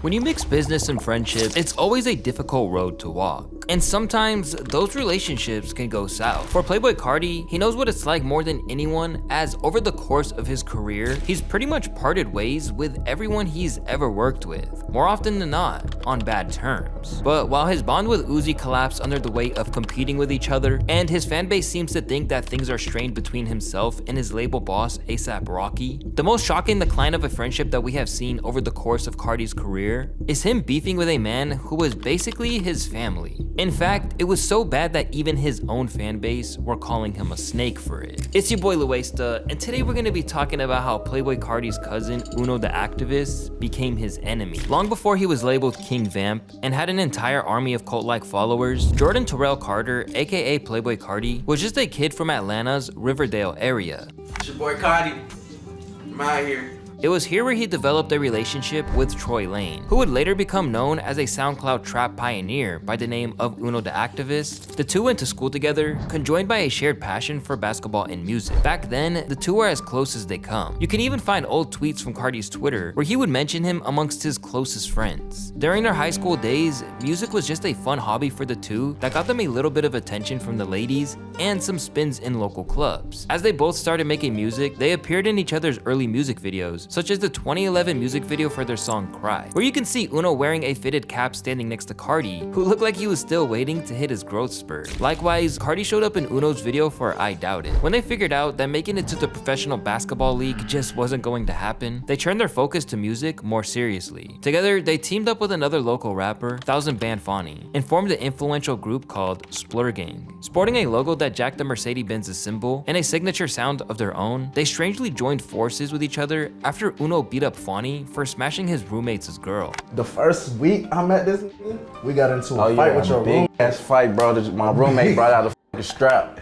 When you mix business and friendship, it's always a difficult road to walk. And sometimes those relationships can go south. For Playboi Carti, he knows what it's like more than anyone, as over the course of his career, he's pretty much parted ways with everyone he's ever worked with, more often than not, on bad terms. But while his bond with Uzi collapsed under the weight of competing with each other, and his fanbase seems to think that things are strained between himself and his label boss A$AP Rocky, the most shocking decline of a friendship that we have seen over the course of Carti's career is him beefing with a man who was basically his family. In fact, it was so bad that even his own fan base were calling him a snake for it. It's your boy Louaista, and today we're going to be talking about how Playboi Carti's cousin UnoTheActivist became his enemy. Long before he was labeled King Vamp and had an entire army of cult-like followers, Jordan Terrell Carter, aka Playboi Carti, was just a kid from Atlanta's Riverdale area. It's your boy Carti. I'm out here. It was here where he developed a relationship with Troy Lane, who would later become known as a SoundCloud trap pioneer by the name of UnoTheActivist. The two went to school together, conjoined by a shared passion for basketball and music. Back then, the two were as close as they come. You can even find old tweets from Carti's Twitter where he would mention him amongst his closest friends. During their high school days, music was just a fun hobby for the two that got them a little bit of attention from the ladies and some spins in local clubs. As they both started making music, they appeared in each other's early music videos, such as the 2011 music video for their song Cry, where you can see Uno wearing a fitted cap standing next to Carti, who looked like he was still waiting to hit his growth spurt. Likewise, Carti showed up in Uno's video for I Doubt It. When they figured out that making it to the professional basketball league just wasn't going to happen, they turned their focus to music more seriously. Together, they teamed up with another local rapper, 1000 Band Fani, and formed an influential group called Splur Gang. Sporting a logo that jacked the Mercedes-Benz symbol and a signature sound of their own, they strangely joined forces with each other after Uno beat up Fani for smashing his roommate's girl. The first week I met this nigga, we got into a fight with your big ass fight, bro. My roommate brought out a fucking strap.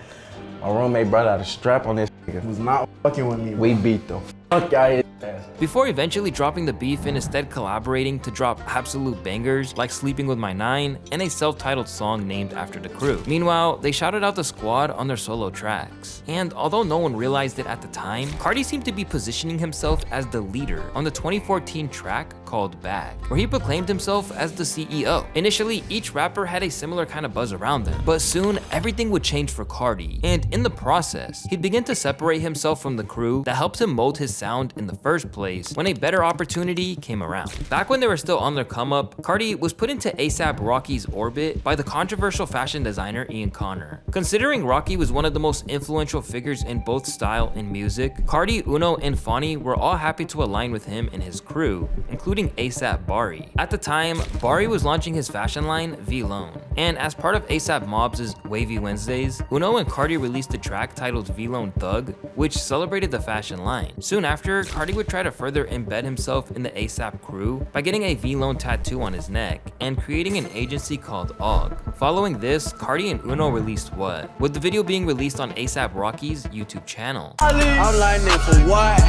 My roommate brought out a strap on this nigga. He was not fucking with me. We beat the fuck out of his ass. Before eventually dropping the beef and instead collaborating to drop absolute bangers like Sleeping With My Nine and a self-titled song named after the crew. Meanwhile, they shouted out the squad on their solo tracks. And although no one realized it at the time, Carti seemed to be positioning himself as the leader on the 2014 track called Bag, where he proclaimed himself as the CEO. Initially, each rapper had a similar kind of buzz around them, but soon everything would change for Carti, and in the process, he'd begin to separate himself from the crew that helped him mold his sound in the first place when a better opportunity came around. Back when they were still on their come up, Carti was put into A$AP Rocky's orbit by the controversial fashion designer Ian Connor. Considering Rocky was one of the most influential figures in both style and music, Carti, Uno, and Fani were all happy to align with him and his crew, including A$AP Bari. At the time, Bari was launching his fashion line V-Lone, and as part of A$AP Mob's Wavy Wednesdays, Uno and Carti released a track titled V-Lone Thug, which celebrated the fashion line. Soon after, Carti would try to further embed himself in the A$AP crew by getting a V-Lone tattoo on his neck and creating an agency called OG. Following this, Carti and Uno released What, with the video being released on A$AP Rocky's YouTube channel. I'm lining for what?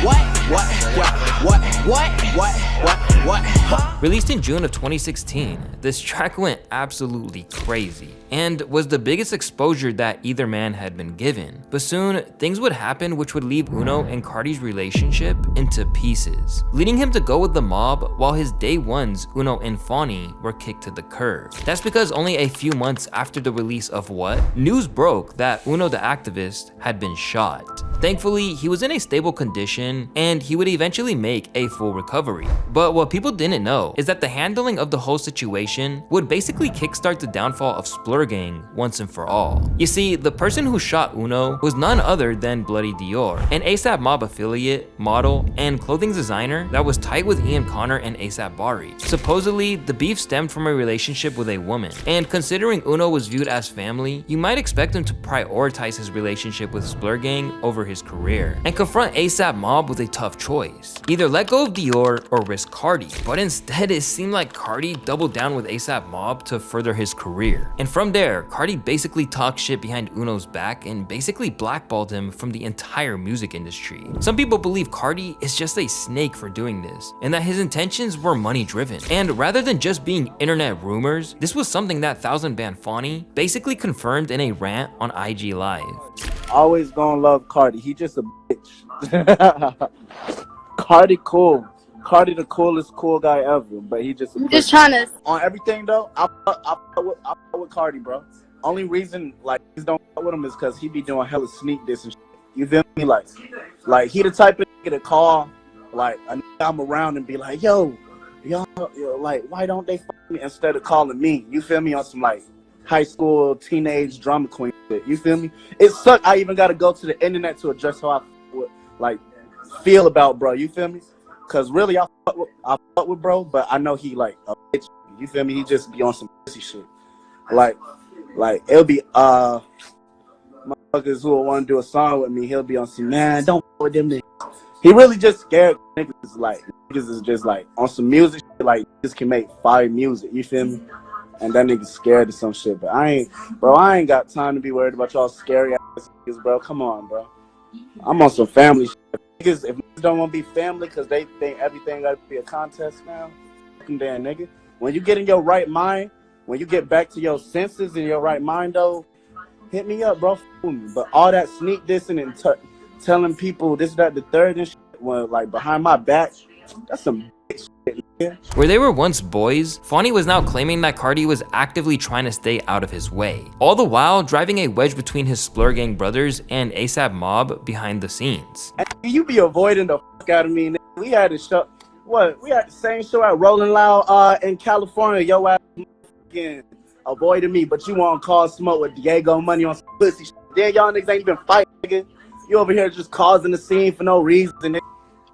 Released in June of 2016, this track went absolutely crazy and was the biggest exposure that either man had been given. But soon, things would happen which would leave Uno and Carti's relationship into pieces, leading him to go with the mob while his day ones, Uno and Fani, were kicked to the curb. That's because only a few months after the release of What, news broke that UnoTheActivist had been shot. Thankfully, he was in a stable condition and he would eventually make a full recovery. But what people didn't know is that the handling of the whole situation would basically kickstart the downfall of Splur Gang once and for all. You see, the person who shot Uno was none other than Bloody Dior, an A$AP Mob affiliate, model, and clothing designer that was tight with Ian Connor and A$AP Bari. Supposedly, the beef stemmed from a relationship with a woman, and considering Uno was viewed as family, you might expect him to prioritize his relationship with Splur Gang over his career and confront A$AP Mob with a tough choice: either let go of Dior or risk Carti. But instead, it seemed like Carti doubled down with A$AP Mob to further his career. And from there, Carti basically talked shit behind Uno's back and basically blackballed him from the entire music industry. Some people believe Carti is just a snake for doing this, and that his intentions were money driven. And rather than just being internet rumors, this was something that 1000 Band Fani basically confirmed in a rant on IG Live. Always gonna love Carti. He just a bitch. Carti cool. Carti the coolest cool guy ever, but he just. I'm just trying to. On everything though, I fuck with Carti, bro. Only reason like he don't fuck with him is because he be doing hella sneak diss and shit. You feel me? Like he the type of nigga to call like a nigga I'm around and be like, yo, like why don't they fuck me instead of calling me? You feel me? On some like high school teenage drama queen shit. You feel me? It sucks. I even got to go to the internet to address how I feel about bro. You feel me? Cause really I fuck with bro, but I know he like a bitch. You feel me? He just be on some pussy shit. Like it'll be motherfuckers who will want to do a song with me. He'll be on some man. Don't fuck with them niggas. He really just scared niggas. Like niggas is just like on some music shit. Like niggas can make fire music. You feel me? And that nigga's scared of some shit. But I ain't got time to be worried about y'all scary ass niggas, bro. Come on, bro. I'm on some family shit. Niggas, if niggas don't want to be family because they think everything got to be a contest now, fucking damn nigga. When you get in your right mind, when you get back to your senses in your right mind, though, hit me up, bro. But all that sneak dissing and telling people this, that, the third and shit, when, like behind my back, that's some bitch shit, man. Where they were once boys, Fonny was now claiming that Carti was actively trying to stay out of his way, all the while driving a wedge between his Splur Gang brothers and ASAP Mob behind the scenes. And you be avoiding the fuck out of me, nigga. We had a show. What? We had the same show at Rolling Loud in California. Yo ass avoided me, but you want to call smoke with Diego Money on some pussy shit. Then y'all niggas ain't even fighting, nigga. You over here just causing the scene for no reason, nigga.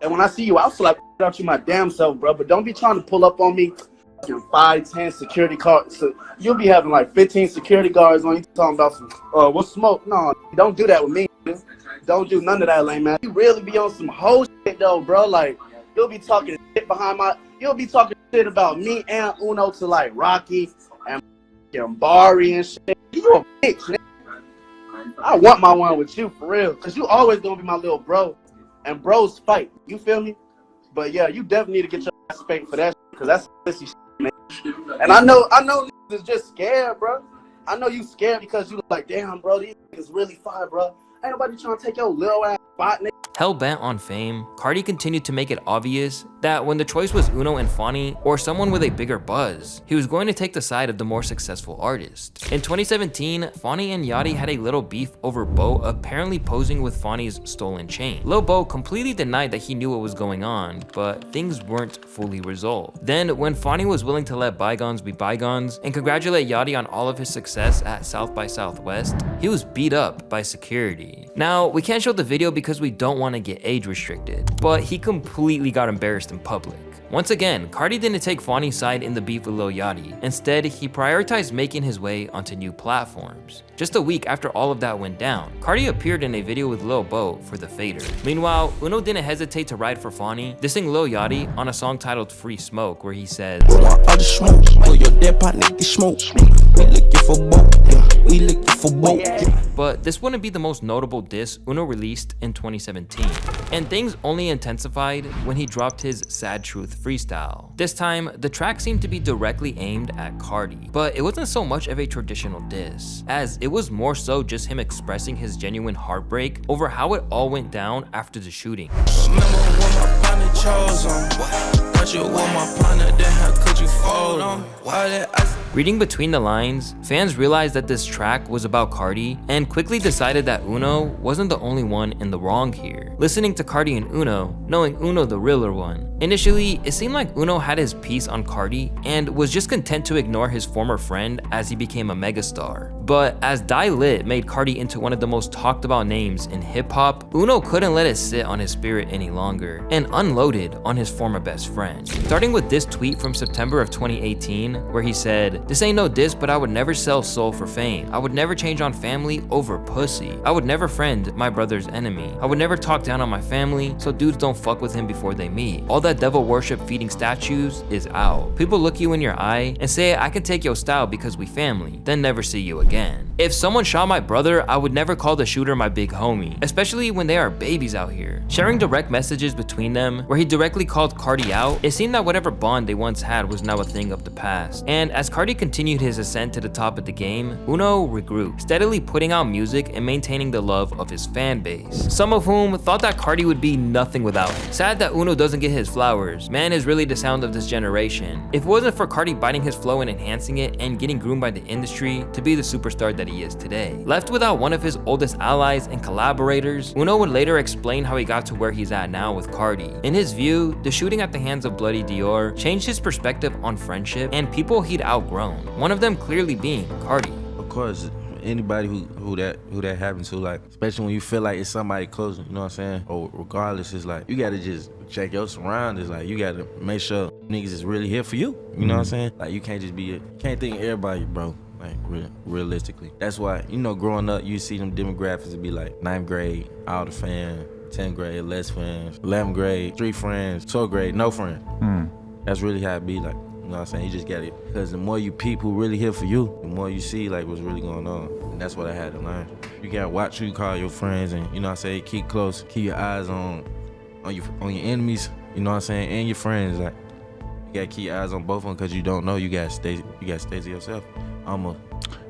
And when I see you, I'll slap out you my damn self, bro. But don't be trying to pull up on me. 5, 10 security guards. So you'll be having like 15 security guards on you talking about some, what's smoke? No, don't do that with me, nigga. Don't do none of that, lame man. You really be on some whole shit though, bro. Like you'll be talking shit you'll be talking shit about me and Uno to like Rocky and Bari and shit. You a bitch, nigga. I want my one with you for real, cause you always gonna be my little bro, and bros fight. You feel me? But yeah, you definitely need to get your ass spanked for that, cause that's pussy shit, man. And I know niggas is just scared, bro. I know you scared because you like, damn, bro, these niggas really fire, bro. Ain't nobody trying to take your little ass spot, nigga. Hell bent on fame, Carti continued to make it obvious that when the choice was Uno and Fonny or someone with a bigger buzz, he was going to take the side of the more successful artist. In 2017, Fonny and Yachty had a little beef over Bo apparently posing with Fonny's stolen chain. Lil Bo completely denied that he knew what was going on, but things weren't fully resolved. Then, when Fonny was willing to let bygones be bygones and congratulate Yachty on all of his success at South by Southwest, he was beat up by security. Now, we can't show the video because we don't want to get age restricted, but he completely got embarrassed in public. Once again, Carti didn't take Fonny's side in the beef with Lil Yachty. Instead, he prioritized making his way onto new platforms. Just a week after all of that went down, Carti appeared in a video with Lil Bo for the Fader. Meanwhile, Uno didn't hesitate to ride for Fonny, dissing Lil Yachty on a song titled Free Smoke, where he says, but this wouldn't be the most notable diss Uno released in 2017. And things only intensified when he dropped his Sad Truth freestyle. This time, the track seemed to be directly aimed at Carti, but it wasn't so much of a traditional diss, as it was more so just him expressing his genuine heartbreak over how it all went down after the shooting. Reading between the lines, fans realized that this track was about Carti and quickly decided that Uno wasn't the only one in the wrong here. Listening to Carti and Uno, knowing Uno the realer one. Initially, it seemed like Uno had his piece on Carti and was just content to ignore his former friend as he became a megastar. But as Die Lit made Carti into one of the most talked about names in hip hop, Uno couldn't let it sit on his spirit any longer and unloaded on his former best friend. Starting with this tweet from September of 2018, where he said, "This ain't no diss, but I would never sell soul for fame. I would never change on family over pussy. I would never friend my brother's enemy. I would never talk down on my family, so dudes don't fuck with him before they meet. All that devil worship feeding statues is out. People look you in your eye and say I can take your style because we family, then never see you again. If someone shot my brother, I would never call the shooter my big homie, especially when they are babies out here." Sharing direct messages between them, where he directly called Carti out, it seemed that whatever bond they once had was now a thing of the past. And as Carti continued his ascent to the top of the game, Uno regrew, steadily putting out music and maintaining the love of his fan base, some of whom thought that Carti would be nothing without him. Sad that Uno doesn't get his flowers flowers. Man is really the sound of this generation. If it wasn't for Carti biting his flow and enhancing it and getting groomed by the industry to be the superstar that he is today. Left without one of his oldest allies and collaborators, Uno would later explain how he got to where he's at now with Carti. In his view, the shooting at the hands of Bloody Dior changed his perspective on friendship and people he'd outgrown, one of them clearly being Carti. Of course, anybody who that happens to, like, especially when you feel like it's somebody close, you know what I'm saying? Or regardless, it's like, you gotta just check your surroundings. Like, you gotta make sure niggas is really here for you. You know what I'm saying? Like, you can't just can't think everybody, bro. Like, realistically. That's why, you know, growing up, you see them demographics, it'd be like 9th grade, all the fans, 10th grade, less friends, 11th grade, 3 friends, 12th grade, no friend. That's really how it be, like. You know what I'm saying? You just get it. Because the more you peep who really here for you, the more you see like what's really going on. And that's what I had to learn. You gotta watch who you call your friends, and you know what I'm saying, keep close, keep your eyes on your enemies, you know what I'm saying, and your friends. Like, you gotta keep your eyes on both of them, because you don't know, you gotta stay to yourself.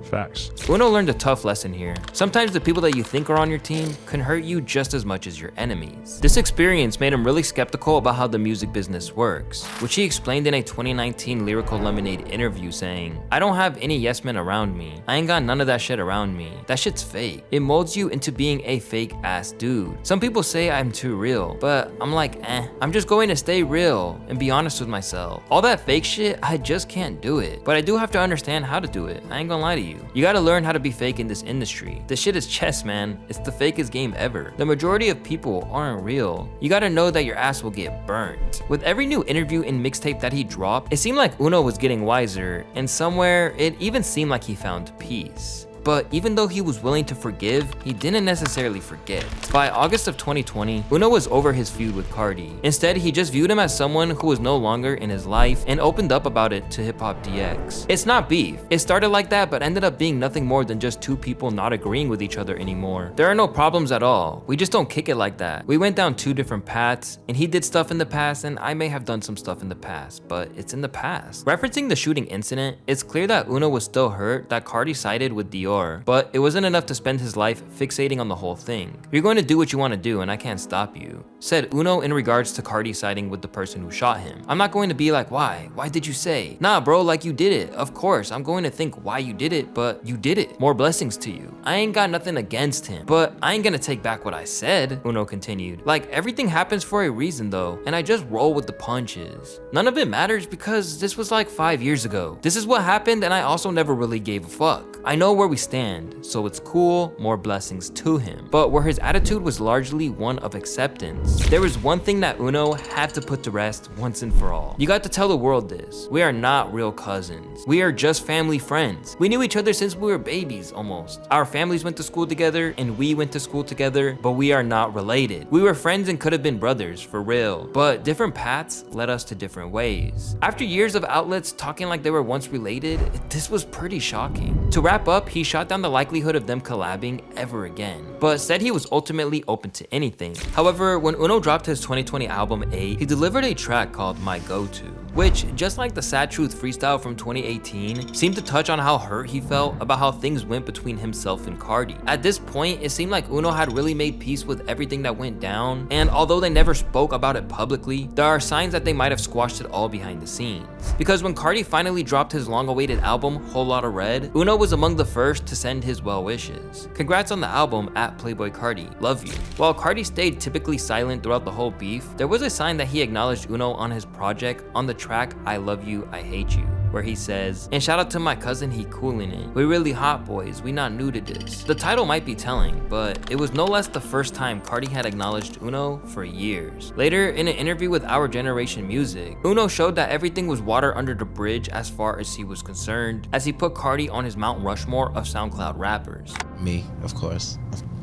Facts. Uno learned a tough lesson here. Sometimes the people that you think are on your team can hurt you just as much as your enemies. This experience made him really skeptical about how the music business works, which he explained in a 2019 Lyrical Lemonade interview saying, "I don't have any yes men around me. I ain't got none of that shit around me. That shit's fake. It molds you into being a fake ass dude. Some people say I'm too real, but I'm like, I'm just going to stay real and be honest with myself. All that fake shit, I just can't do it. But I do have to understand how to do it. I ain't gonna lie to you. You gotta learn how to be fake in this industry. This shit is chess, man. It's the fakest game ever. The majority of people aren't real. You gotta know that your ass will get burnt." With every new interview and mixtape that he dropped, it seemed like Uno was getting wiser, and somewhere it even seemed like he found peace. But even though he was willing to forgive, he didn't necessarily forget. By August of 2020, Uno was over his feud with Carti. Instead, he just viewed him as someone who was no longer in his life and opened up about it to Hip Hop DX. It's not beef. It started like that, but ended up being nothing more than just two people not agreeing with each other anymore. There are no problems at all. We just don't kick it like that. We went down 2 different paths, and he did stuff in the past, and I may have done some stuff in the past, but it's in the past. Referencing the shooting incident, it's clear that Uno was still hurt that Carti sided with Dior, but it wasn't enough to spend his life fixating on the whole thing. "You're going to do what you want to do, and I can't stop you," said Uno in regards to Carti siding with the person who shot him. "I'm not going to be like, why did you say? Nah bro, like, you did it. Of course, I'm going to think why you did it, but you did it. More blessings to you. I ain't got nothing against him, but I ain't gonna take back what I said," Uno continued. "Like, everything happens for a reason though, and I just roll with the punches. None of it matters because this was like 5 years ago. This is what happened, and I also never really gave a fuck. I know where we stand, so it's cool, more blessings to him." But where his attitude was largely one of acceptance, there was one thing that Uno had to put to rest once and for all. "You got to tell the world this. We are not real cousins. We are just family friends. We knew each other since we were babies almost. Our families went to school together and we went to school together, but we are not related. We were friends and could have been brothers for real, but different paths led us to different ways." After years of outlets talking like they were once related, this was pretty shocking. To wrap up, he shot down the likelihood of them collabing ever again, but said he was ultimately open to anything. However, when Uno dropped his 2020 album 8, he delivered a track called My Go-To, which, just like the Sad Truth freestyle from 2018, seemed to touch on how hurt he felt about how things went between himself and Carti. At this point, it seemed like Uno had really made peace with everything that went down, and although they never spoke about it publicly, there are signs that they might have squashed it all behind the scenes. Because when Carti finally dropped his long-awaited album, Whole Lotta Red, Uno was among the first to send his well wishes. "Congrats on the album at Playboi Carti. Love you." While Carti stayed typically silent throughout the whole beef, there was a sign that he acknowledged Uno on his project on the track I Love You, I Hate You, where he says, "And shout out to my cousin, he coolin' it. We really hot boys, we not new to this." The title might be telling, but it was no less the first time Carti had acknowledged Uno for years. Later, in an interview with Our Generation Music, Uno showed that everything was water under the bridge as far as he was concerned, as he put Carti on his Mount Rushmore of SoundCloud rappers. Me, of course.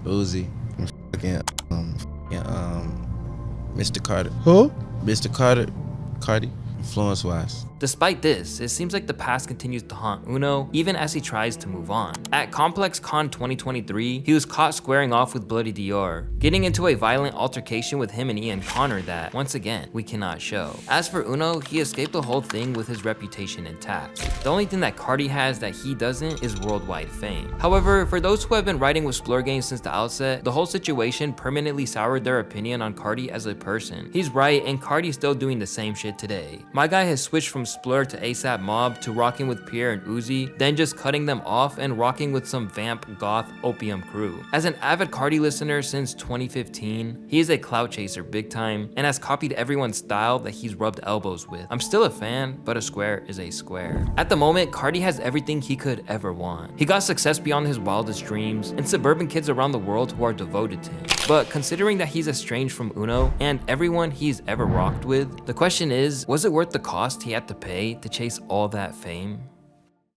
Uzi. Mr. Carter. Who? Mr. Carter. Carti. Influence-wise. Despite this, it seems like the past continues to haunt Uno even as he tries to move on. At Complex Con 2023, he was caught squaring off with Bloody Dior, getting into a violent altercation with him and Ian Connor that, once again, we cannot show. As for Uno, he escaped the whole thing with his reputation intact. The only thing that Carti has that he doesn't is worldwide fame. However, for those who have been riding with Splur Gang since the outset, the whole situation permanently soured their opinion on Carti as a person. He's right, and Carti's still doing the same shit today. My guy has switched from Splur to ASAP Mob to rocking with Pierre and Uzi, then just cutting them off and rocking with some vamp goth opium crew. As an avid Carti listener since 2015, he is a clout chaser big time and has copied everyone's style that he's rubbed elbows with. I'm still a fan, but a square is a square. At the moment, Carti has everything he could ever want. He got success beyond his wildest dreams and suburban kids around the world who are devoted to him. But considering that he's estranged from Uno and everyone he's ever rocked with, the question is, was it worth the cost he had to pay to chase all that fame?